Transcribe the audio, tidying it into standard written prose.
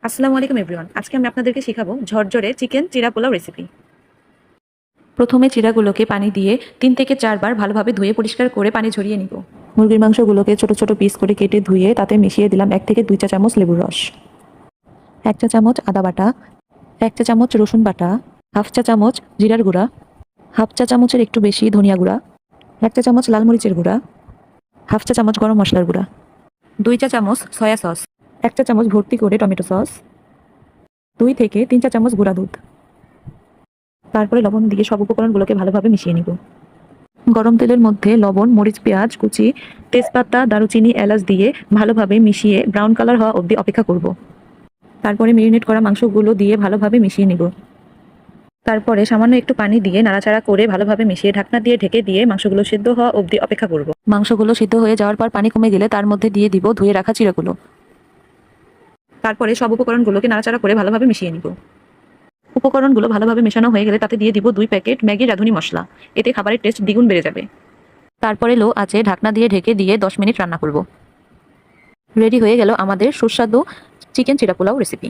আসসালামু আলাইকুম এভরিওয়ান। আজকে আমি আপনাদেরকে শেখাবো ঝরঝরে চিকেন চিরা পোলাও রেসিপি। প্রথমে চিরাগুলোকে পানি দিয়ে 3 থেকে 4 বার ভালোভাবে ধুয়ে পরিষ্কার করে পানি ঝরিয়ে নিব। মুরগির মাংসগুলোকে ছোট ছোট পিস করে কেটে ধুয়ে তাতে মিশিয়ে দিলাম 1 থেকে 2 চা চামচ লেবুর রস, 1 চা চামচ আদা বাটা, 1 চা চামচ রসুন বাটা, হাফ 1 চা চামচ জিরার গুঁড়া, হাফ 1 চা চামচের একটু বেশি ধনিয়া গুঁড়া, 1 চা চামচ লাল মরিচের গুঁড়া, হাফ 1 চা চামচ গরম মশলার গুঁড়া, 2 চা চামচ সয়া সস, 1 চা চামচ ভর্তি করে টমেটো সস, 2 থেকে 3 চা চামচ গুঁড়া দুধ। তারপরে লবণ দিয়ে সব উপকরণগুলোকে ভালোভাবে মিশিয়ে নিব। গরম তেলের মধ্যে লবণ, মরিচ, পেঁয়াজ কুচি, তেজপাতা, দারুচিনি, এলাচ দিয়ে ভালোভাবে মিশিয়ে ব্রাউন কালার হওয়া অবধি অপেক্ষা করব। তারপরে মেরিনেট করা মাংসগুলো দিয়ে ভালোভাবে মিশিয়ে নিব। তারপরে সামান্য একটু পানি দিয়ে নাড়াচাড়া করে ভালোভাবে মিশিয়ে ঢাকনা দিয়ে ঢেকে দিয়ে মাংসগুলো সিদ্ধ হওয়া অবধি অপেক্ষা করব। মাংসগুলো সিদ্ধ হয়ে যাওয়ার পর পানি কমে গেলে তার মধ্যে দিয়ে দিব ধুয়ে রাখা চিড়াগুলো। তারপরে সব উপকরণগুলোকে নাড়াচাড়া করে ভালোভাবে মিশিয়ে নিব। উপকরণগুলো ভালোভাবে মেশানো হয়ে গেলে তাতে দিয়ে দিব 2 প্যাকেট ম্যাগি রাঁধুনি মশলা। এতে খাবারের টেস্ট দ্বিগুণ বেড়ে যাবে। তারপরে লো আঁচে ঢাকনা দিয়ে ঢেকে দিয়ে 10 মিনিট রান্না করব। রেডি হয়ে গেল আমাদের সুস্বাদু চিকেন চিরা পোলাও রেসিপি।